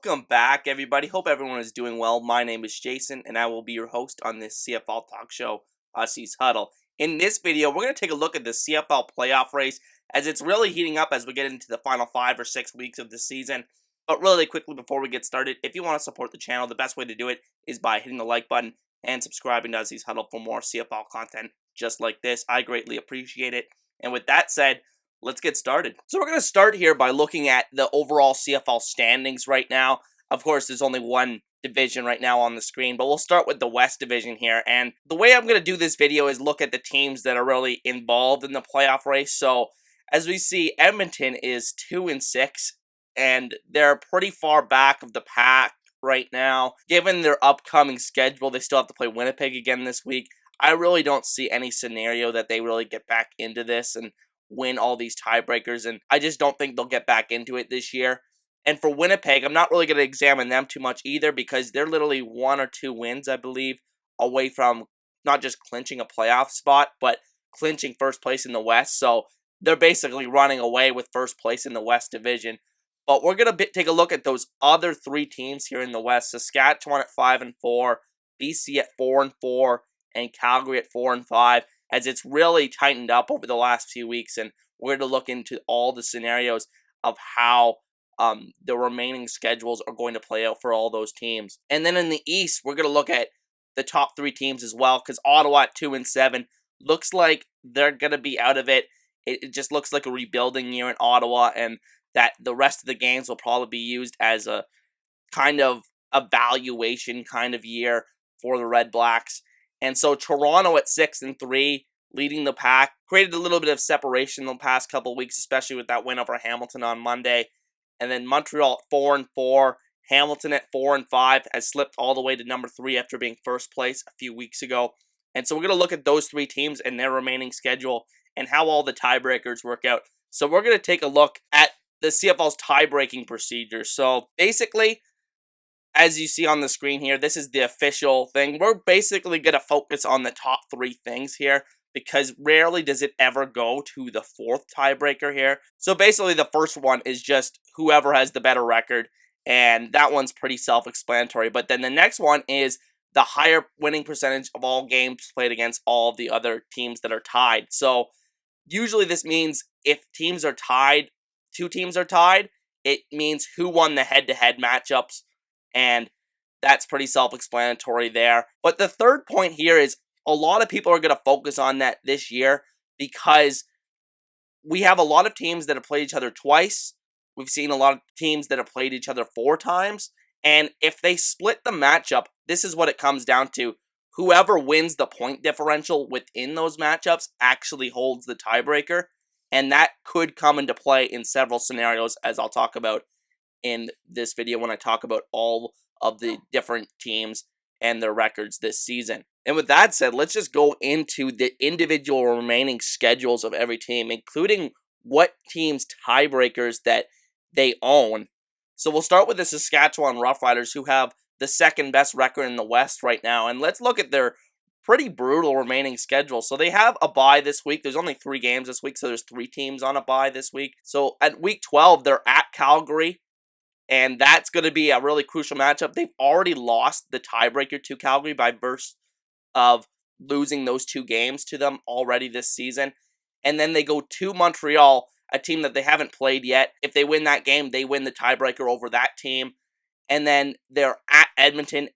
Welcome back, everybody. Hope everyone is doing well. My name is Jason, and I will be your host on this CFL talk show, Aussie's Huddle. In this video, we're going to take a look at the CFL playoff race, as it's really heating up as we get into the final 5 or 6 weeks of the season. But really quickly before we get started, if you want to support the channel, the best way to do it is by hitting the like button and subscribing to Aussie's Huddle for more CFL content just like this. I greatly appreciate it. And with that said, let's get started. So we're going to start here by looking at the overall CFL standings right now. Of course, there's only one division right now on the screen, but we'll start with the West Division here. And the way I'm going to do this video is look at the teams that are really involved in the playoff race. So as we see, Edmonton is 2-6, and they're pretty far back of the pack right now. Given their upcoming schedule, they still have to play Winnipeg again this week. I really don't see any scenario that they really get back into this and win all these tiebreakers, and I just don't think they'll get back into it this year. And for Winnipeg, I'm not really going to examine them too much either, because they're literally 1 or 2 wins, I believe, away from not just clinching a playoff spot, but clinching first place in the West. So they're basically running away with first place in the West Division. But we're going to take a look at those other 3 teams here in the West: Saskatchewan at 5-4, BC at 4-4, and Calgary at 4-5. As it's really tightened up over the last few weeks, and we're going to look into all the scenarios of how the remaining schedules are going to play out for all those teams. And then in the East, we're going to look at the top 3 teams as well, because Ottawa at 2-7 looks like they're going to be out of it. It just looks like a rebuilding year in Ottawa, and that the rest of the games will probably be used as a kind of evaluation kind of year for the Red Blacks. And so Toronto at 6-3, leading the pack, created a little bit of separation in the past couple of weeks, especially with that win over Hamilton on Monday. And then Montreal at 4-4, Hamilton at 4-5 has slipped all the way to number 3 after being first place a few weeks ago. And so we're going to look at those 3 teams and their remaining schedule and how all the tiebreakers work out. So we're going to take a look at the CFL's tie-breaking procedure. So basically, as you see on the screen here, this is the official thing. We're basically going to focus on the top 3 things here, because rarely does it ever go to the 4th tiebreaker here. So basically the first one is just whoever has the better record, and that one's pretty self-explanatory. But then the next one is the higher winning percentage of all games played against all of the other teams that are tied. So usually this means if teams are tied, 2 teams are tied, it means who won the head-to-head matchups. And that's pretty self-explanatory there. But the third point here is a lot of people are going to focus on that this year, because we have a lot of teams that have played each other twice. We've seen a lot of teams that have played each other 4 times. And if they split the matchup, this is what it comes down to. Whoever wins the point differential within those matchups actually holds the tiebreaker. And that could come into play in several scenarios, as I'll talk about in this video when I talk about all of the different teams and their records this season. And with that said, let's just go into the individual remaining schedules of every team, including what teams' tiebreakers that they own. So we'll start with the Saskatchewan Roughriders, who have the 2nd best record in the West right now. And let's look at their pretty brutal remaining schedule. So they have a bye this week. There's only 3 games this week, so there's 3 teams on a bye this week. So at week 12, they're at Calgary, and that's going to be a really crucial matchup. They've already lost the tiebreaker to Calgary by virtue of losing those 2 games to them already this season. And then they go to Montreal, a team that they haven't played yet. If they win that game, they win the tiebreaker over that team. And then they're at Edmonton.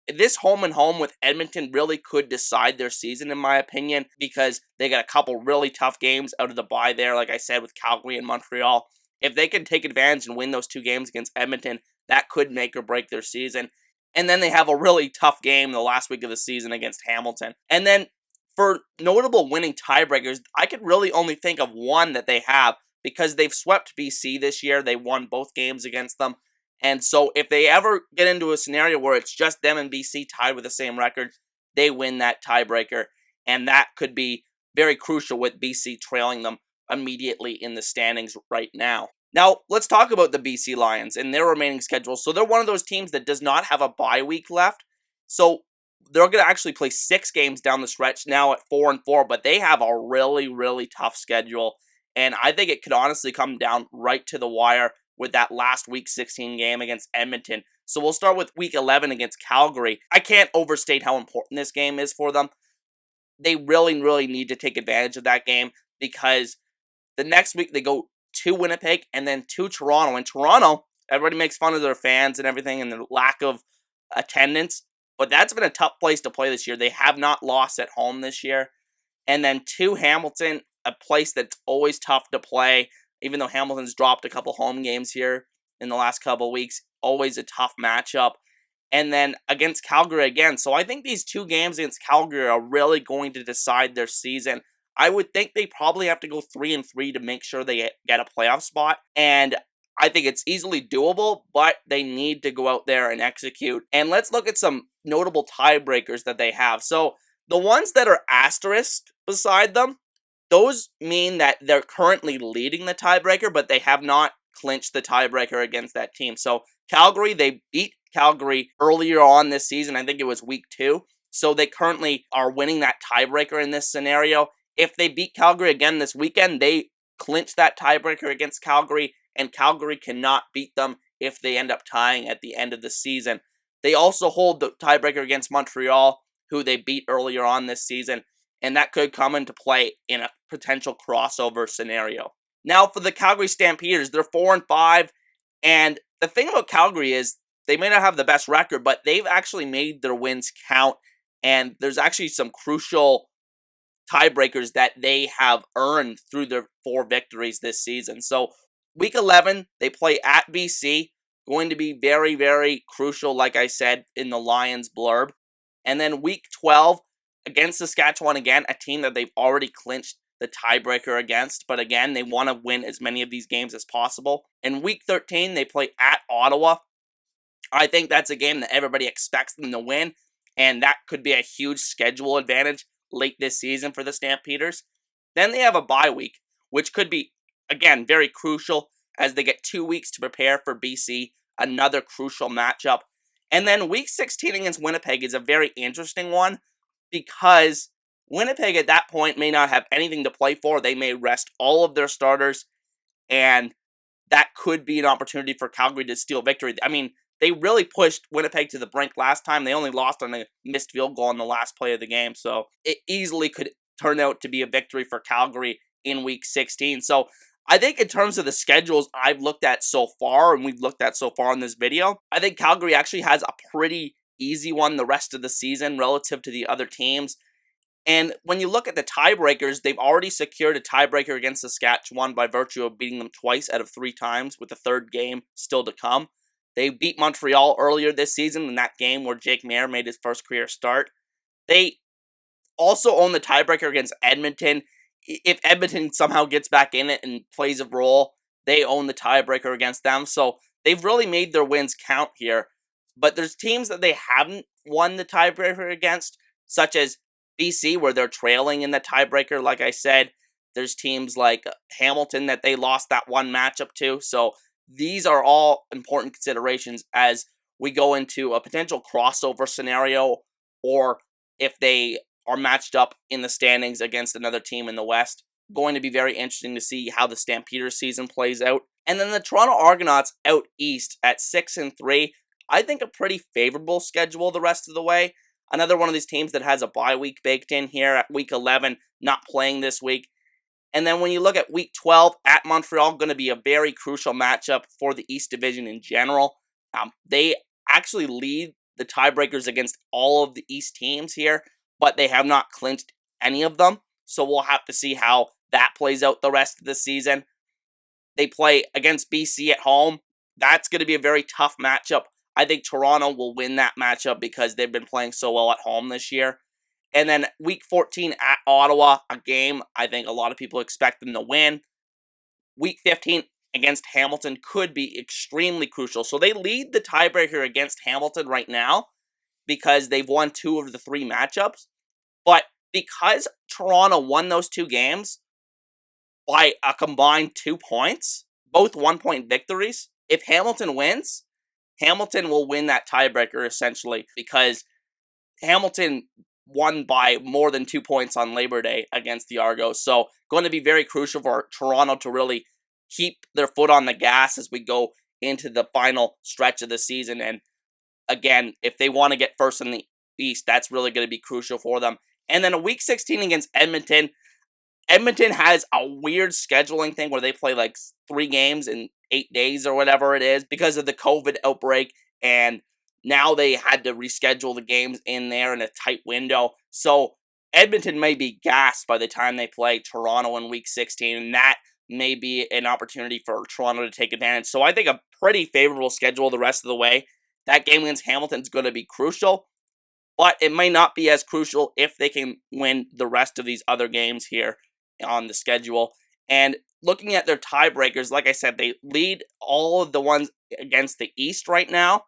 This home and home with Edmonton really could decide their season, in my opinion, because they got a couple really tough games out of the bye there, like I said, with Calgary and Montreal. If they can take advantage and win those 2 games against Edmonton, that could make or break their season. And then they have a really tough game the last week of the season against Hamilton. And then for notable winning tiebreakers, I could really only think of one that they have, because they've swept BC this year. They won both games against them. And so if they ever get into a scenario where it's just them and BC tied with the same record, they win that tiebreaker. And that could be very crucial, with BC trailing them immediately in the standings right now. Now, let's talk about the BC Lions and their remaining schedule. So they're one of those teams that does not have a bye week left. So they're going to actually play 6 games down the stretch now at 4-4, but they have a really, really tough schedule. And I think it could honestly come down right to the wire with that last Week 16 game against Edmonton. So we'll start with Week 11 against Calgary. I can't overstate how important this game is for them. They really, really need to take advantage of that game because the next week they go to Winnipeg and then to Toronto. And Toronto, everybody makes fun of their fans and everything and their lack of attendance, but that's been a tough place to play this year. They have not lost at home this year. And then to Hamilton, a place that's always tough to play, even though Hamilton's dropped a couple home games here in the last couple weeks. Always a tough matchup. And then against Calgary again. So I think these two games against Calgary are really going to decide their season. I would think they probably have to go 3-3 to make sure they get a playoff spot. And I think it's easily doable, but they need to go out there and execute. And let's look at some notable tiebreakers that they have. So the ones that are asterisked beside them, those mean that they're currently leading the tiebreaker, but they have not clinched the tiebreaker against that team. So Calgary, they beat Calgary earlier on this season. I think it was week 2. So they currently are winning that tiebreaker in this scenario. If they beat Calgary again this weekend, they clinch that tiebreaker against Calgary, and Calgary cannot beat them if they end up tying at the end of the season. They also hold the tiebreaker against Montreal, who they beat earlier on this season, and that could come into play in a potential crossover scenario. Now for the Calgary Stampeders, they're 4-5, and the thing about Calgary is they may not have the best record, but they've actually made their wins count, and there's actually some crucial tiebreakers that they have earned through their 4 victories this season. So Week 11, they play at BC, going to be very, very crucial, like I said in the Lions blurb. And then Week 12, against Saskatchewan again, a team that they've already clinched the tiebreaker against, but again, they want to win as many of these games as possible. In Week 13, they play at Ottawa. I think that's a game that everybody expects them to win, and that could be a huge schedule advantage late this season for the Stampeders. Then they have a bye week, which could be, again, very crucial as they get 2 weeks to prepare for BC, another crucial matchup. And then Week 16 against Winnipeg is a very interesting one because Winnipeg at that point may not have anything to play for. They may rest all of their starters, and that could be an opportunity for Calgary to steal victory. I mean, they really pushed Winnipeg to the brink last time. They only lost on a missed field goal in the last play of the game, so it easily could turn out to be a victory for Calgary in Week 16. So I think in terms of the schedules I've looked at so far, and we've looked at so far in this video, I think Calgary actually has a pretty easy one the rest of the season relative to the other teams. And when you look at the tiebreakers, they've already secured a tiebreaker against Saskatchewan by virtue of beating them twice out of 3 times, with the third game still to come. They beat Montreal earlier this season in that game where Jake Maier made his first career start. They also own the tiebreaker against Edmonton. If Edmonton somehow gets back in it and plays a role, they own the tiebreaker against them. So they've really made their wins count here. But there's teams that they haven't won the tiebreaker against, such as BC, where they're trailing in the tiebreaker, like I said. There's teams like Hamilton that they lost that one matchup to. So these are all important considerations as we go into a potential crossover scenario, or if they are matched up in the standings against another team in the West. Going to be very interesting to see how the Stampeders season plays out. And then the Toronto Argonauts out east at 6-3. I think a pretty favorable schedule the rest of the way. Another one of these teams that has a bye week baked in here at Week 11, not playing this week. And then when you look at Week 12 at Montreal, going to be a very crucial matchup for the East Division in general. They actually lead the tiebreakers against all of the East teams here, but they have not clinched any of them. So we'll have to see how that plays out the rest of the season. They play against BC at home. That's going to be a very tough matchup. I think Toronto will win that matchup because they've been playing so well at home this year. And then Week 14 at Ottawa, a game I think a lot of people expect them to win. Week 15 against Hamilton could be extremely crucial. So they lead the tiebreaker against Hamilton right now because they've won 2 of the 3 matchups. But because Toronto won those 2 games by a combined 2 points, both 1-point victories, if Hamilton wins, Hamilton will win that tiebreaker essentially because Hamilton won by more than 2 points on Labor Day against the Argos. So going to be very crucial for Toronto to really keep their foot on the gas as we go into the final stretch of the season. And again, if they want to get first in the East, that's really going to be crucial for them. And then a Week 16 against Edmonton. Edmonton has a weird scheduling thing where they play like 3 games in 8 days or whatever it is because of the COVID outbreak, and now they had to reschedule the games in there in a tight window. So Edmonton may be gassed by the time they play Toronto in Week 16, and that may be an opportunity for Toronto to take advantage. So I think a pretty favorable schedule the rest of the way. That game against Hamilton is going to be crucial, but it may not be as crucial if they can win the rest of these other games here on the schedule. And looking at their tiebreakers, like I said, they lead all of the ones against the East right now.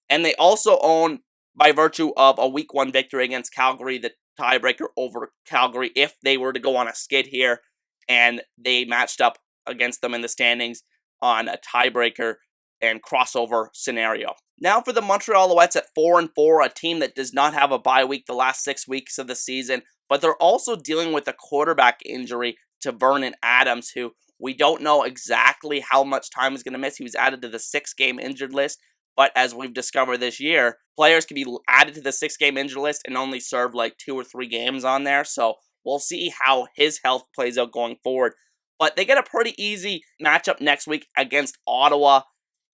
And they also own, by virtue of a Week 1 victory against Calgary, the tiebreaker over Calgary if they were to go on a skid here and they matched up against them in the standings on a tiebreaker and crossover scenario. Now for the Montreal Alouettes at 4-4, a team that does not have a bye week the last 6 weeks of the season, but they're also dealing with a quarterback injury to Vernon Adams, who we don't know exactly how much time he's going to miss. He was added to the 6-game injured list, but as we've discovered this year, players can be added to the 6-game injured list and only serve like 2 or 3 games on there, so we'll see how his health plays out going forward. But they get a pretty easy matchup next week against Ottawa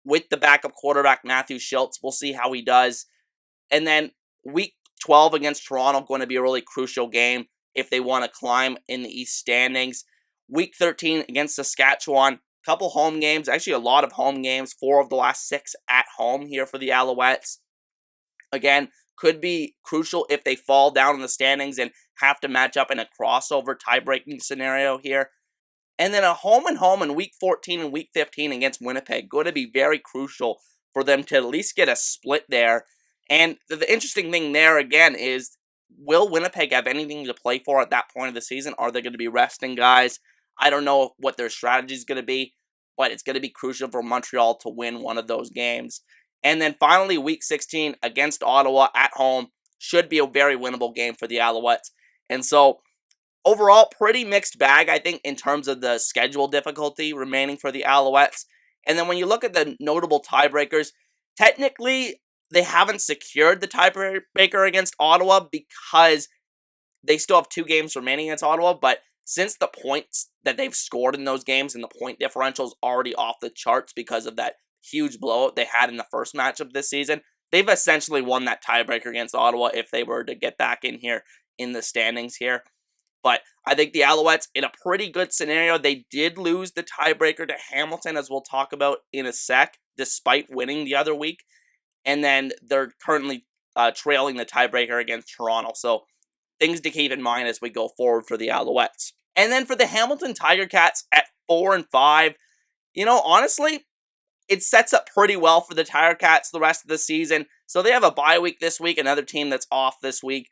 with the backup quarterback Matthew Schultz. We'll see how he does. And then Week 12 against Toronto, going to be a really crucial game if they want to climb in the East standings. Week 13 against Saskatchewan, couple home games, actually a lot of home games, 4 of the last 6 at home here for the Alouettes. Again, could be crucial if they fall down in the standings and have to match up in a crossover tie-breaking scenario here. And then a home and home in Week 14 and Week 15 against Winnipeg, going to be very crucial for them to at least get a split there. And the interesting thing there, again, is will Winnipeg have anything to play for at that point of the season? Are they going to be resting guys? I don't know what their strategy is going to be, but it's going to be crucial for Montreal to win one of those games. And then finally, Week 16 against Ottawa at home should be a very winnable game for the Alouettes. And so overall, pretty mixed bag, I think, in terms of the schedule difficulty remaining for the Alouettes. And then when you look at the notable tiebreakers, technically, they haven't secured the tiebreaker against Ottawa because they still have 2 games remaining against Ottawa, but since the points that they've scored in those games and the point differential is already off the charts because of that huge blowout they had in the first matchup this season, they've essentially won that tiebreaker against Ottawa if they were to get back in here in the standings here. But I think the Alouettes, in a pretty good scenario, they did lose the tiebreaker to Hamilton, as we'll talk about in a sec, despite winning the other week. And then they're currently trailing the tiebreaker against Toronto. So things to keep in mind as we go forward for the Alouettes. And then for the Hamilton TigerCats at 4-5, honestly, it sets up pretty well for the TigerCats the rest of the season. So they have a bye week this week, another team that's off this week.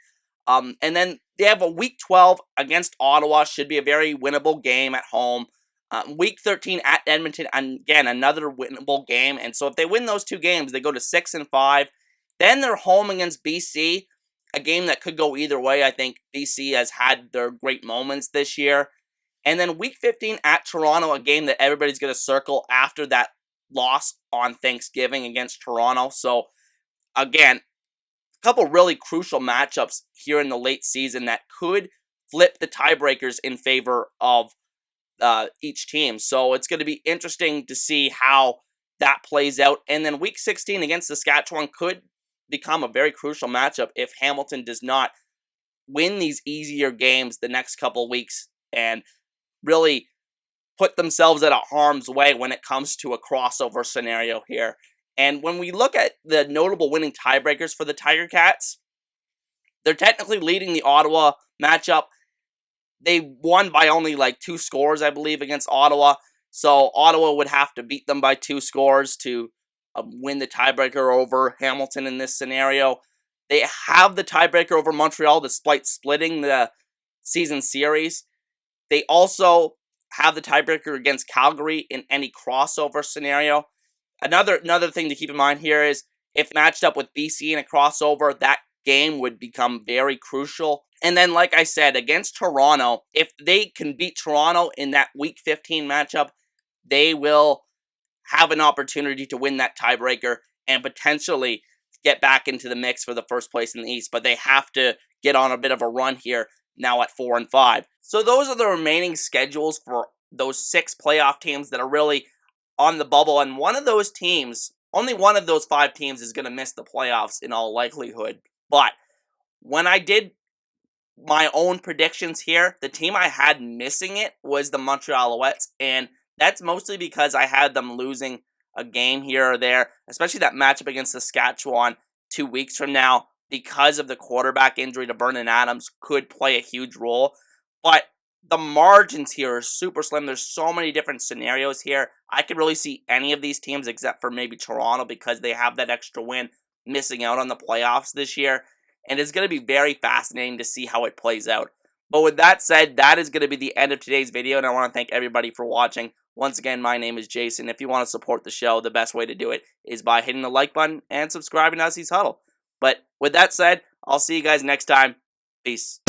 And then they have a Week 12 against Ottawa, should be a very winnable game at home. Week 13 at Edmonton, and again, another winnable game. And so if they win those 2 games, they go to 6-5. Then they're home against BC, a game that could go either way. I think BC has had their great moments this year. And then Week 15 at Toronto, a game that everybody's going to circle after that loss on Thanksgiving against Toronto. So again, a couple really crucial matchups here in the late season that could flip the tiebreakers in favor of each team. So it's going to be interesting to see how that plays out. And then Week 16 against Saskatchewan could become a very crucial matchup if Hamilton does not win these easier games the next couple weeks and really put themselves at a harm's way when it comes to a crossover scenario here. And when we look at the notable winning tiebreakers for the TigerCats, they're technically leading the Ottawa matchup. They won by only like 2 scores, I believe, against Ottawa. So Ottawa would have to beat them by 2 scores to win the tiebreaker over Hamilton in this scenario. They have the tiebreaker over Montreal despite splitting the season series. They also have the tiebreaker against Calgary in any crossover scenario. Another thing to keep in mind here is if matched up with BC in a crossover, that game would become very crucial. And then, like I said, against Toronto, if they can beat Toronto in that Week 15 matchup, they will have an opportunity to win that tiebreaker and potentially get back into the mix for the first place in the East. But they have to get on a bit of a run here now at 4-5. So those are the remaining schedules for those 6 playoff teams that are really on the bubble. And one of those teams, only one of those 5 teams is going to miss the playoffs in all likelihood. But when I did my own predictions here, the team I had missing it was the Montreal Alouettes, and that's mostly because I had them losing a game here or there, especially that matchup against Saskatchewan 2 weeks from now, because of the quarterback injury to Vernon Adams could play a huge role. But the margins here are super slim. There's so many different scenarios here. I could really see any of these teams except for maybe Toronto because they have that extra win missing out on the playoffs this year. And it's going to be very fascinating to see how it plays out. But with that said, that is going to be the end of today's video, and I want to thank everybody for watching. Once again, my name is Jason. If you want to support the show, the best way to do it is by hitting the like button and subscribing to SC's Huddle. But with that said, I'll see you guys next time. Peace.